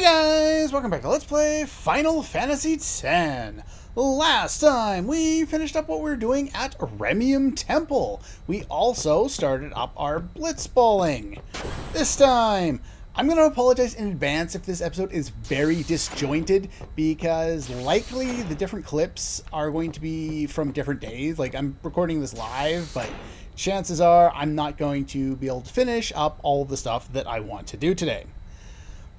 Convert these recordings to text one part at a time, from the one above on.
Guys, welcome back to Let's Play Final Fantasy X. Last time we finished up what we were doing at Remium Temple. We also started up our blitzballing. This time, I'm going to apologize in advance if this episode is very disjointed, because likely the different clips are going to be from different days. Like, I'm recording this live, but chances are I'm not going to be able to finish up all of the stuff that I want to do today.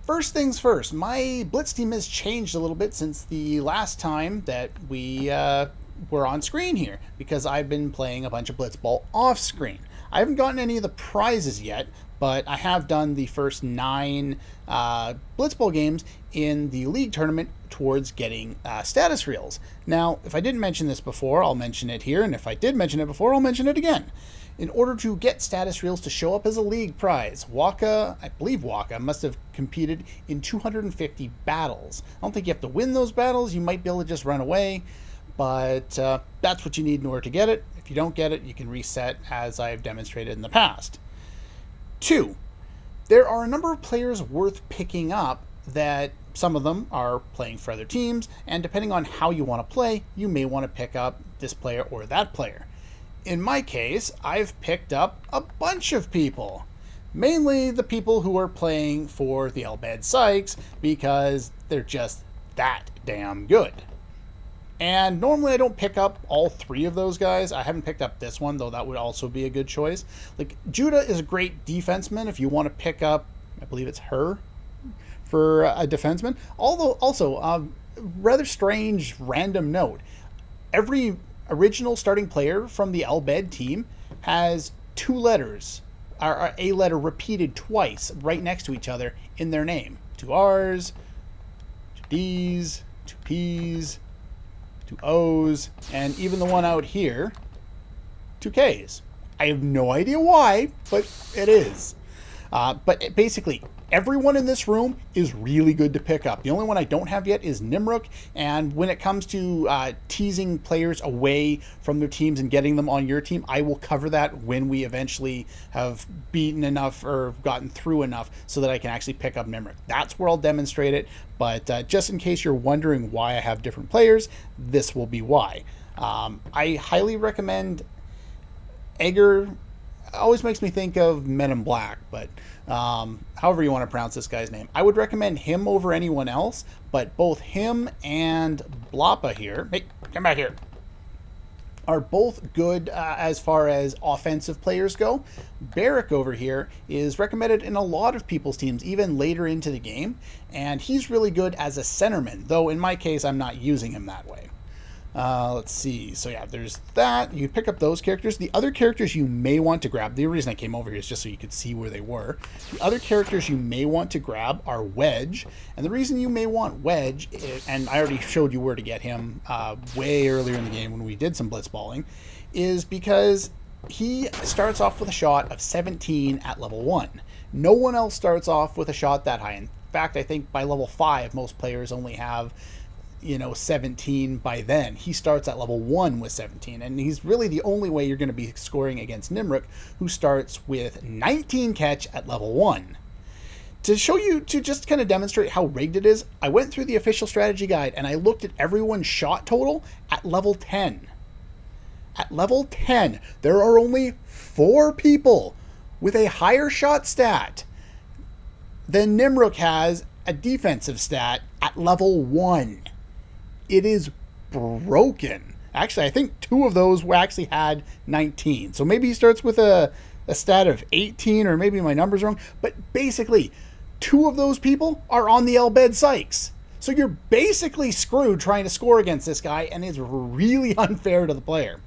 First things first, my Blitz team has changed a little bit since the last time that we were on screen here, because I've been playing a bunch of Blitzball off screen. I haven't gotten any of the prizes yet, but I have done the first 9 Blitzball games in the league tournament towards getting status reels. Now, if I didn't mention this before, I'll mention it here, and if I did mention it before, I'll mention it again. In order to get status reels to show up as a league prize, Wakka, I believe Wakka, must have competed in 250 battles. I don't think you have to win those battles. You might be able to just run away, but that's what you need in order to get it. If you don't get it, you can reset, as I've demonstrated in the past. 2, there are a number of players worth picking up that some of them are playing for other teams, and depending on how you want to play, you may want to pick up this player or that player. In my case, I've picked up a bunch of people. Mainly the people who are playing for the Elbed Sykes, because they're just that damn good. And normally I don't pick up all 3 of those guys. I haven't picked up this one, though that would also be a good choice. Like, Judah is a great defenseman if you want to pick up, I believe it's her, for a defenseman. Although, also, rather strange random note. Every original starting player from the Elbed team has 2 letters, or a letter repeated twice right next to each other in their name. 2 R's, 2 D's, 2 P's, 2 O's, and even the one out here, 2 K's. I have no idea why, but it is. But basically, everyone in this room is really good to pick up. The only one I don't have yet is Nimruk, and when it comes to teasing players away from their teams and getting them on your team, I will cover that when we eventually have beaten enough or gotten through enough so that I can actually pick up Nimruk. That's where I'll demonstrate it, but just in case you're wondering why I have different players, this will be why. I highly recommend Egger. Always makes me think of Men in Black, but however you want to pronounce this guy's name. I would recommend him over anyone else, but both him and Blappa here, hey, come back here, are both good as far as offensive players go. Barrick over here is recommended in a lot of people's teams, even later into the game, and he's really good as a centerman, though in my case I'm not using him that way. Let's see. So yeah, there's that. You pick up those characters. The other characters you may want to grab, the reason I came over here is just so you could see where they were. The other characters you may want to grab are Wedge. And the reason you may want Wedge, and I already showed you where to get him way earlier in the game when we did some blitzballing, is because he starts off with a shot of 17 at level 1. No one else starts off with a shot that high. In fact, I think by level 5, most players only have 17 by then. He starts at level 1 with 17, and he's really the only way you're going to be scoring against Nimruk, who starts with 19 catch at level 1. To show you, to just kind of demonstrate how rigged it is, I went through the official strategy guide and I looked at everyone's shot total at level 10. At level 10, there are only 4 people with a higher shot stat than Nimruk has a defensive stat at level 1. It is broken. Actually, I think 2 of those actually had 19. So maybe he starts with a stat of 18, or maybe my number's wrong. But basically, 2 of those people are on the Elbed Sykes. So you're basically screwed trying to score against this guy, and it's really unfair to the player.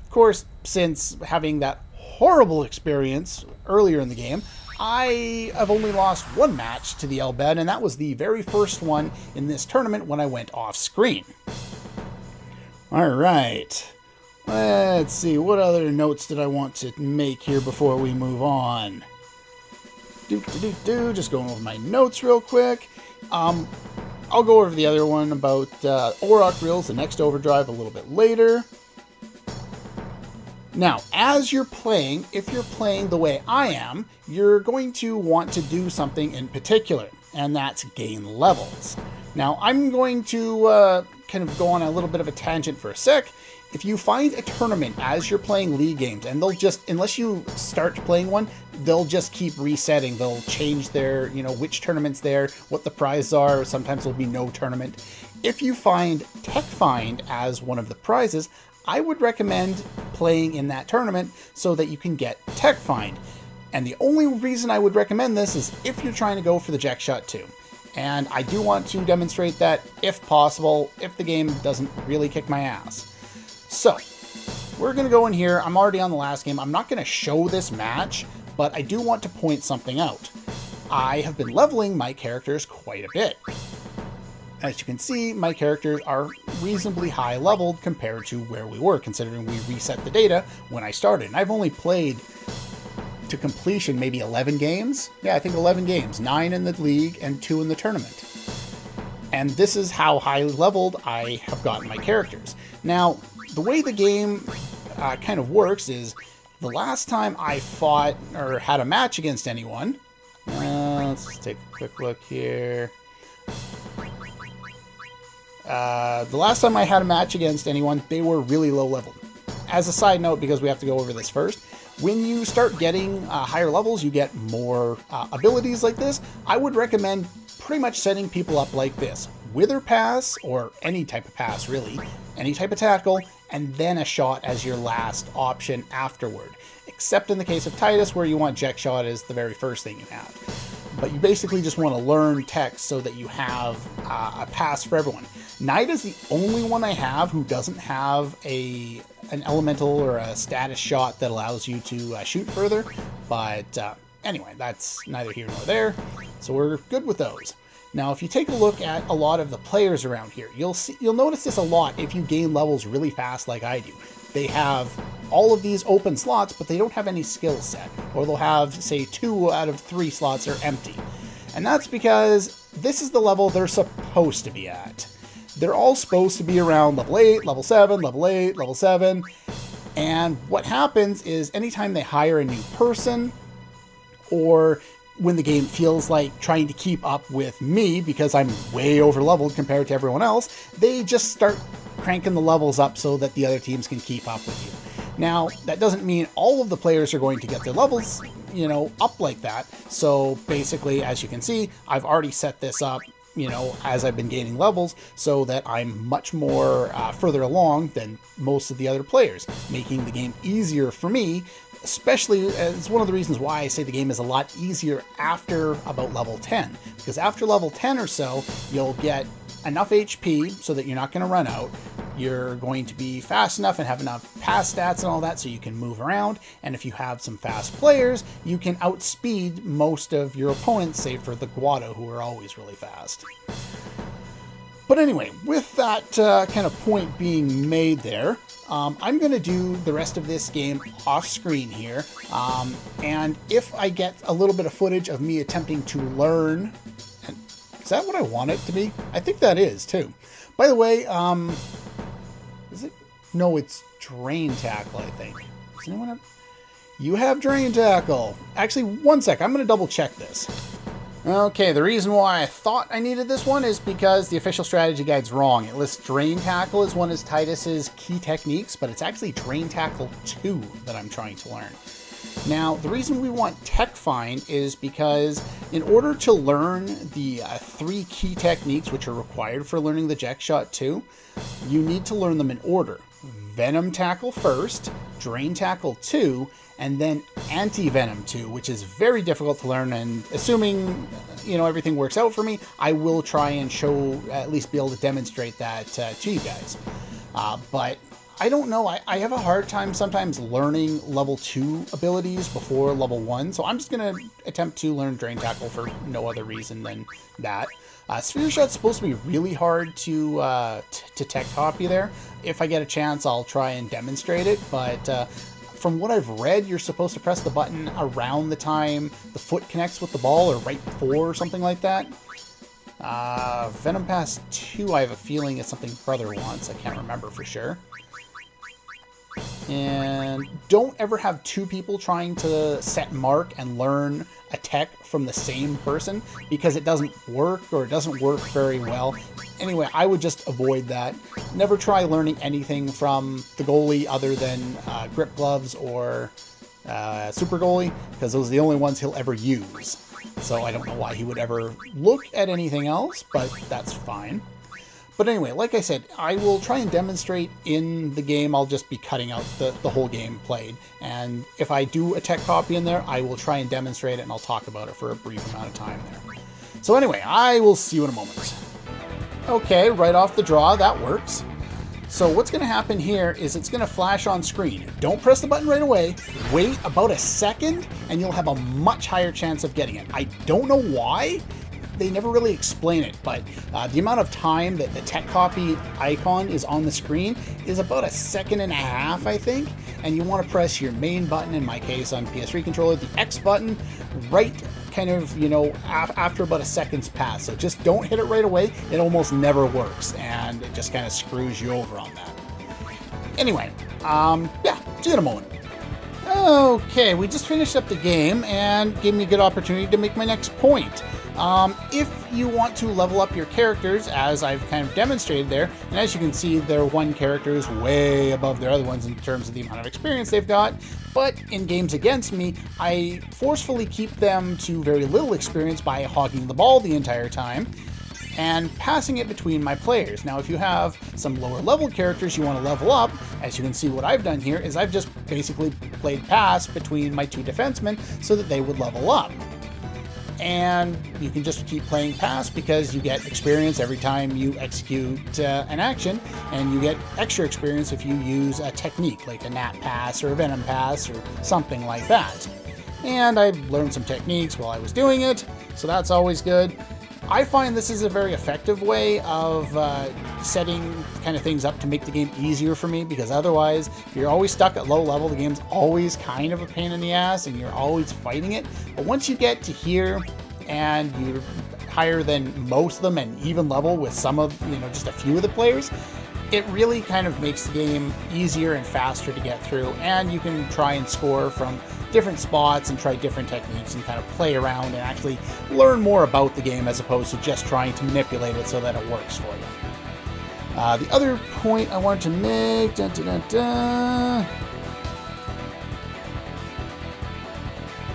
Of course, since having that horrible experience earlier in the game, I have only lost 1 match to the Elbed, and that was the very first one in this tournament when I went off screen. Alright, let's see, what other notes did I want to make here before we move on? Just going over my notes real quick. I'll go over the other one about Auroch Reels, the next overdrive, a little bit later. Now, as you're playing, if you're playing the way I am, you're going to want to do something in particular. and that's gain levels. Now, I'm going to kind of go on a little bit of a tangent for a sec. If you find a tournament as you're playing league games, and they'll just, unless you start playing one, they'll just keep resetting. They'll change their, which tournament's there, what the prizes are. Sometimes there'll be no tournament. If you find Tech Find as one of the prizes, I would recommend playing in that tournament so that you can get Tech Find. And the only reason I would recommend this is if you're trying to go for the Jack Shot 2. And I do want to demonstrate that, if possible, if the game doesn't really kick my ass. So, we're going to go in here. I'm already on the last game. I'm not going to show this match, but I do want to point something out. I have been leveling my characters quite a bit. As you can see, my characters are reasonably high leveled compared to where we were, considering we reset the data when I started. And I've only played to completion maybe 11 games. Yeah, I think 11 games. 9 in the league and 2 in the tournament. And this is how high leveled I have gotten my characters. Now, the way the game kind of works is the last time I fought or had a match against anyone, let's take a quick look here. The last time I had a match against anyone, they were really low leveled. As a side note, because we have to go over this first, when you start getting higher levels, you get more abilities like this. I would recommend pretty much setting people up like this. Wither pass, or any type of pass really, any type of tackle, and then a shot as your last option afterward. Except in the case of Titus, where you want Jack Shot as the very first thing you have. But you basically just want to learn tech so that you have a pass for everyone. Knight is the only one I have who doesn't have an elemental or a status shot that allows you to shoot further. But anyway, that's neither here nor there. So we're good with those. Now, if you take a look at a lot of the players around here, you'll notice this a lot if you gain levels really fast like I do. They have all of these open slots, but they don't have any skill set. Or they'll have, say, 2 out of 3 slots are empty. And that's because this is the level they're supposed to be at. They're all supposed to be around level 8, level 7, level 8, level 7. And what happens is anytime they hire a new person, or when the game feels like trying to keep up with me because I'm way over leveled compared to everyone else, they just start cranking the levels up so that the other teams can keep up with you. Now, that doesn't mean all of the players are going to get their levels, up like that. So basically, as you can see, I've already set this up, as I've been gaining levels so that I'm much more further along than most of the other players, making the game easier for me. Especially, it's one of the reasons why I say the game is a lot easier after about level 10. Because after level 10 or so, you'll get enough HP so that you're not going to run out. You're going to be fast enough and have enough pass stats and all that so you can move around. And if you have some fast players, you can outspeed most of your opponents, save for the Guado, who are always really fast. But anyway, with that kind of point being made there, I'm going to do the rest of this game off screen here. And if I get a little bit of footage of me attempting to learn, is that what I want it to be? I think that is too. By the way, is it? No, it's Drain Tackle, I think. Does anyone have? You have Drain Tackle. Actually, one sec. I'm going to double check this. Okay, the reason why I thought I needed this one is because the official strategy guide's wrong. It lists Drain Tackle as one of Titus's key techniques, but it's actually Drain Tackle 2 that I'm trying to learn. Now, the reason we want Tech Find is because in order to learn the 3 key techniques which are required for learning the Jack Shot 2, you need to learn them in order. Venom Tackle first, Drain Tackle 2, and then Anti-Venom 2, which is very difficult to learn, and assuming, everything works out for me, I will try and at least be able to demonstrate that to you guys. But I don't know, I have a hard time sometimes learning level 2 abilities before level 1, so I'm just going to attempt to learn Drain Tackle for no other reason than that. Sphere Shot's supposed to be really hard to tech copy there. If I get a chance, I'll try and demonstrate it, but from what I've read, you're supposed to press the button around the time the foot connects with the ball, or right before, or something like that. Venom Pass 2, I have a feeling is something Brother wants. I can't remember for sure. And don't ever have 2 people trying to set mark and learn a tech from the same person because it doesn't work, or it doesn't work very well. Anyway, I would just avoid that. Never try learning anything from the goalie other than grip gloves or super goalie, because those are the only ones he'll ever use. So I don't know why he would ever look at anything else, but that's fine. But anyway, like I said, I will try and demonstrate in the game. I'll just be cutting out the whole game played. And if I do a tech copy in there, I will try and demonstrate it, and I'll talk about it for a brief amount of time there. So anyway, I will see you in a moment. Okay, right off the draw, that works. So what's going to happen here is it's going to flash on screen. Don't press the button right away. Wait about a second, and you'll have a much higher chance of getting it. I don't know why. They never really explain it, but the amount of time that the tech copy icon is on the screen is about a second and a half, I think. And you want to press your main button, in my case on PS3 controller, the X button, right kind of, you know, after about a second's pass. So just don't hit it right away. It almost never works, and it just kind of screws you over on that. Anyway, yeah, see you in a moment. Okay, we just finished up the game and gave me a good opportunity to make my next point. If you want to level up your characters, as I've kind of demonstrated there, and as you can see, their one character is way above their other ones in terms of the amount of experience they've got, but in games against me, I forcefully keep them to very little experience by hogging the ball the entire time and passing it between my players. Now, if you have some lower level characters you want to level up, as you can see, what I've done here is I've just basically played pass between my two defensemen so that they would level up. And you can just keep playing pass because you get experience every time you execute an action, and you get extra experience if you use a technique like a Nat pass or a Venom pass or something like that. And I learned some techniques while I was doing it, so that's always good. I find this is a very effective way of setting kind of things up to make the game easier for me, because otherwise, if you're always stuck at low level, the game's always kind of a pain in the ass and you're always fighting it. But once you get to here and you're higher than most of them and even level with some of, you know, just a few of the players, it really kind of makes the game easier and faster to get through, and you can try and score from different spots and try different techniques and kind of play around and actually learn more about the game as opposed to just trying to manipulate it so that it works for you. The other point I wanted to make...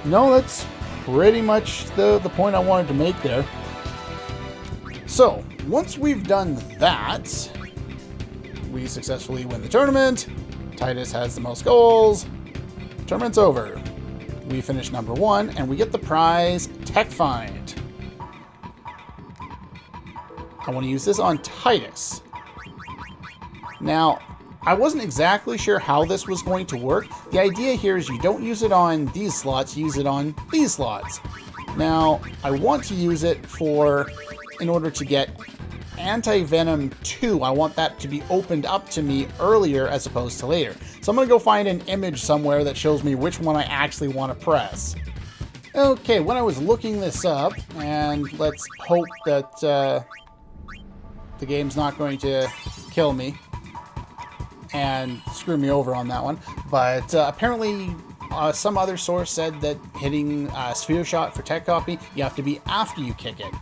No, that's pretty much the point I wanted to make there. So, once we've done that, we successfully win the tournament. Titus has the most goals. Tournament's over. We finish number 1, and we get the prize Tech Find. I want to use this on Titus. Now, I wasn't exactly sure how this was going to work. The idea here is you don't use it on these slots, you use it on these slots. Now, I want to use it in order to get Anti-Venom 2, I want that to be opened up to me earlier as opposed to later. So I'm going to go find an image somewhere that shows me which one I actually want to press. Okay, when I was looking this up, and let's hope that the game's not going to kill me and screw me over on that one, but apparently some other source said that hitting Sphere Shot for tech copy, you have to be after you kick it.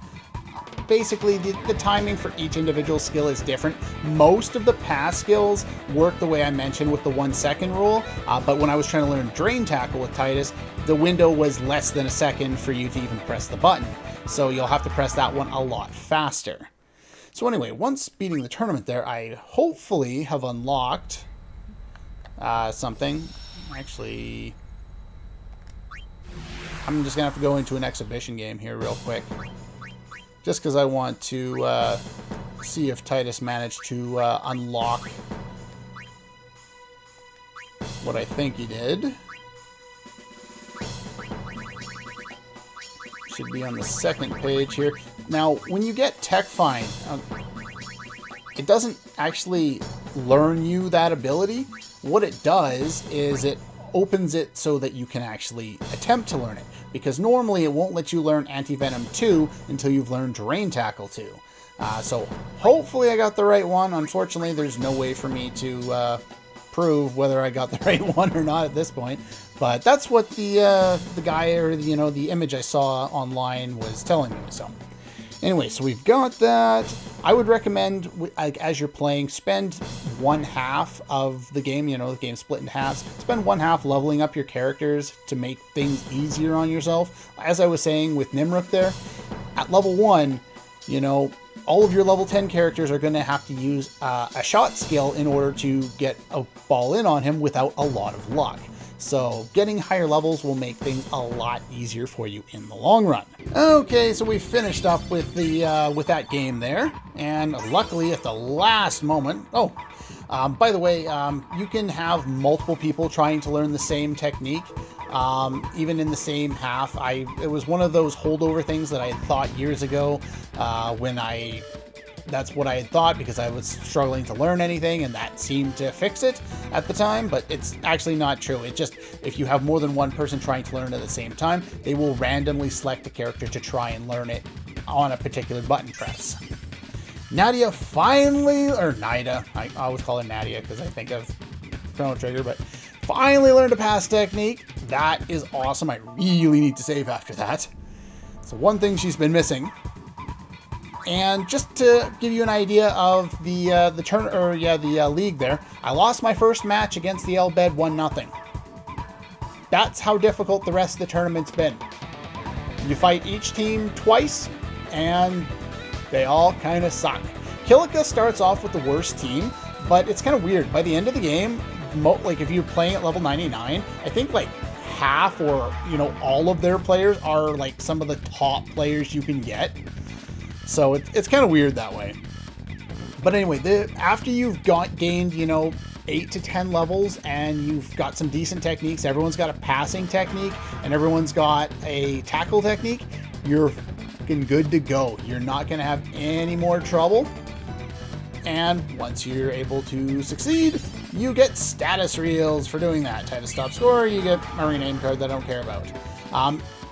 Basically, the timing for each individual skill is different. Most of the pass skills work the way I mentioned with the 1 second rule, but when I was trying to learn Drain Tackle with Titus, the window was less than a second for you to even press the button. So you'll have to press that one a lot faster. So anyway, once beating the tournament there, I hopefully have unlocked something. Actually, I'm just going to have to go into an exhibition game here real quick. Just because I want to see if Titus managed to unlock what I think he did. Should be on the second page here. Now, when you get Tech Find, it doesn't actually learn you that ability. What it does is it opens it so that you can actually attempt to learn it. Because normally it won't let you learn Anti-Venom 2 until you've learned Drain Tackle 2. So hopefully I got the right one. Unfortunately, there's no way for me to prove whether I got the right one or not at this point. But that's what the guy, or the image I saw online was telling me. So anyway, so we've got that. I would recommend, like, as you're playing, spend one half of the game, the game split in halves. Spend one half leveling up your characters to make things easier on yourself. As I was saying with Nimruk there, at level 1, all of your level 10 characters are going to have to use a shot skill in order to get a ball in on him without a lot of luck. So getting higher levels will make things a lot easier for you in the long run. Okay, so we finished up with with that game there, and luckily at the last moment. Oh, by the way, you can have multiple people trying to learn the same technique, even in the same half. It was one of those holdover things that I had thought years ago when that's what I had thought, because I was struggling to learn anything, and that seemed to fix it at the time, but it's actually not true. It just, if you have more than one person trying to learn at the same time, they will randomly select a character to try and learn it on a particular button press. Nadia finally, or Nida, I always call her Nadia because I think of Chrono Trigger, but finally learned a pass technique. That is awesome. I really need to save after that. It's the one thing she's been missing. And just to give you an idea of the league there, I lost my first match against the Elbed 1-0. That's how difficult the rest of the tournament's been. You fight each team twice, and they all kind of suck. Kilika starts off with the worst team, but it's kind of weird. By the end of the game, like if you're playing at level 99, I think like half or all of their players are like some of the top players you can get. So it's kind of weird that way. But anyway, after you've gained 8 to 10 levels and you've got some decent techniques, everyone's got a passing technique and everyone's got a tackle technique, you're fucking good to go. You're not going to have any more trouble. And once you're able to succeed, you get status reels for doing that. Try to stop score, you get a rename card that I don't care about.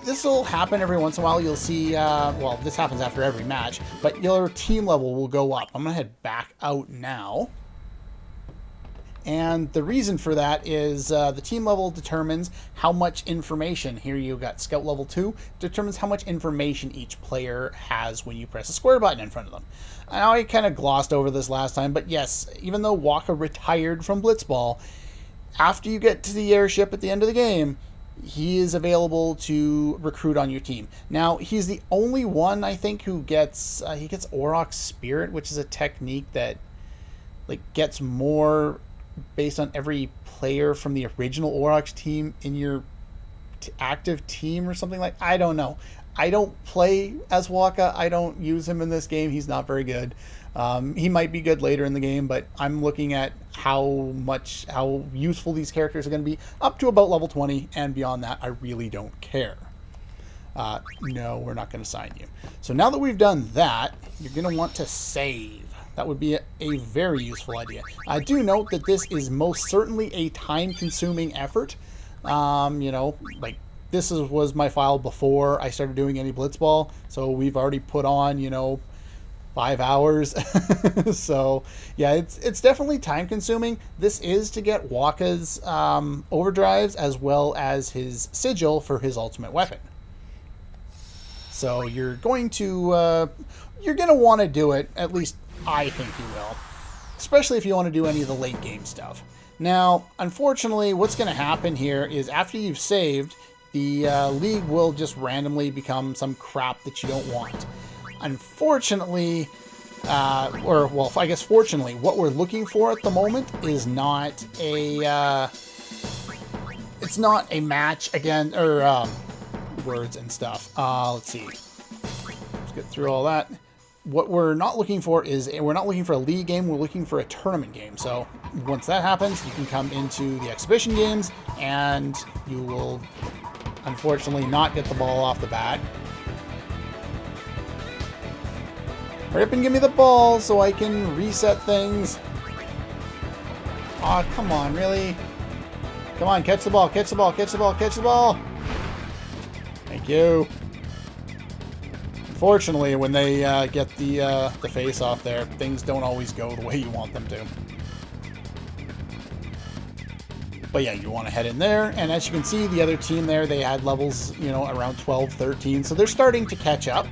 This will happen every once in a while. You'll see, well, this happens after every match, but your team level will go up. I'm going to head back out now. And the reason for that is the team level determines how much information, here you got scout level 2, determines how much information each player has when you press a square button in front of them. Now, I kind of glossed over this last time, but yes, even though Wakka retired from Blitzball, after you get to the airship at the end of the game, he is available to recruit on your team. Now, he's the only one, I think, who gets, he gets Auroch's Spirit, which is a technique that, like, gets more based on every player from the original Auroch's team in your active team or something like, I don't know. I don't play as Wakka. I don't use him in this game. He's not very good. He might be good later in the game, but I'm looking at how useful these characters are going to be up to about level 20, and beyond that, I really don't care. No, we're not going to sign you. So now that we've done that, you're going to want to save. That would be a very useful idea. I do note that this is most certainly a time-consuming effort. Like, this was my file before I started doing any Blitzball, so we've already put on, 5 hours. So yeah, it's definitely time consuming. This is to get Wakka's overdrives as well as his sigil for his ultimate weapon. So you're going to want to do it. At least I think you will, especially if you want to do any of the late game stuff. Now, unfortunately, what's going to happen here is after you've saved, the league will just randomly become some crap that you don't want. Unfortunately, I guess fortunately, what we're looking for at the moment is not a, it's not a match again, or words and stuff. Let's see. Let's get through all that. What we're not looking for is, we're not looking for a league game, we're looking for a tournament game. So once that happens, you can come into the exhibition games, and you will unfortunately not get the ball off the bat. Hurry up and give me the ball so I can reset things. Aw, come on, really? Come on, catch the ball, catch the ball, catch the ball, catch the ball! Thank you. Unfortunately, when they get the face off there, things don't always go the way you want them to. But yeah, you want to head in there, and as you can see, the other team there, they had levels, around 12, 13, so they're starting to catch up.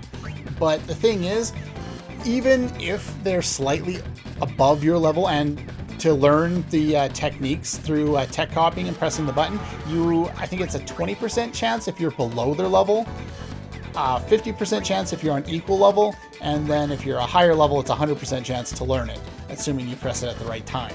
But the thing is, even if they're slightly above your level, and to learn the techniques through tech copying and pressing the button, I think it's a 20% chance if you're below their level, 50% chance if you're on equal level, and then if you're a higher level, it's a 100% chance to learn it, assuming you press it at the right time.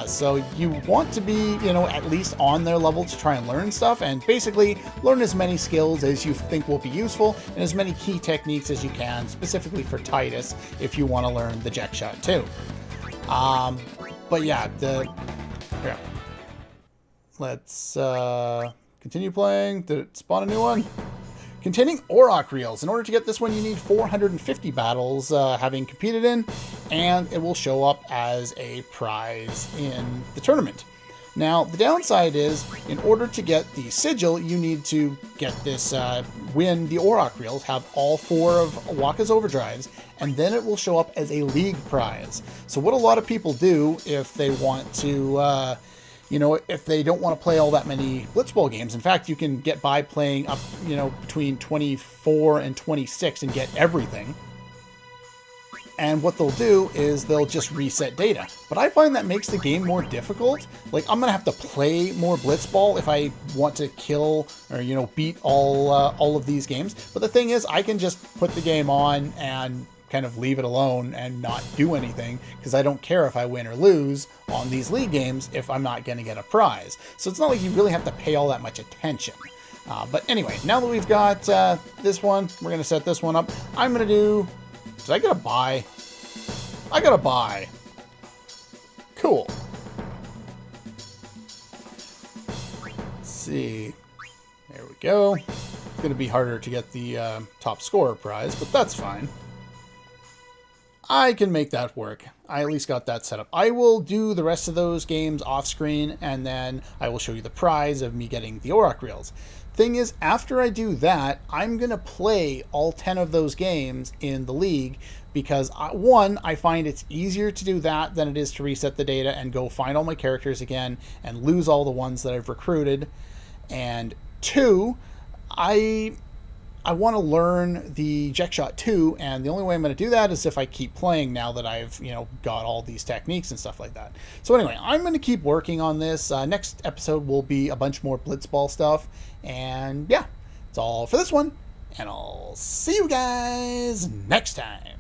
So you want to be, at least on their level to try and learn stuff, and basically learn as many skills as you think will be useful and as many key techniques as you can, specifically for Titus, if you want to learn the Jack Shot too. But yeah, let's continue playing. Did it spawn a new one? Containing Auroch Reels. In order to get this one, you need 450 battles having competed in, and it will show up as a prize in the tournament. Now, the downside is, in order to get the sigil, you need to get this, win the Auroch Reels, have all 4 of Wakka's overdrives, and then it will show up as a league prize. So what a lot of people do if they want to, if they don't want to play all that many Blitzball games. In fact, you can get by playing up, between 24 and 26 and get everything. And what they'll do is they'll just reset data. But I find that makes the game more difficult. Like, I'm gonna have to play more Blitzball if I want to kill or, beat all of these games. But the thing is, I can just put the game on and kind of leave it alone and not do anything, because I don't care if I win or lose on these league games if I'm not going to get a prize. So it's not like you really have to pay all that much attention. But anyway, now that we've got this one, we're going to set this one up. I'm going to do... Did I get a buy? I got a buy. Cool. Let's see. There we go. It's going to be harder to get the top scorer prize, but that's fine. I can make that work. I at least got that set up. I will do the rest of those games off screen, and then I will show you the prize of me getting the Auroch Reels. Thing is, after I do that, I'm going to play all 10 of those games in the league, because one, I find it's easier to do that than it is to reset the data and go find all my characters again and lose all the ones that I've recruited. And two, I want to learn the Jack Shot 2, and the only way I'm going to do that is if I keep playing now that I've, got all these techniques and stuff like that. So anyway, I'm going to keep working on this. Next episode will be a bunch more Blitzball stuff, and yeah, that's all for this one, and I'll see you guys next time.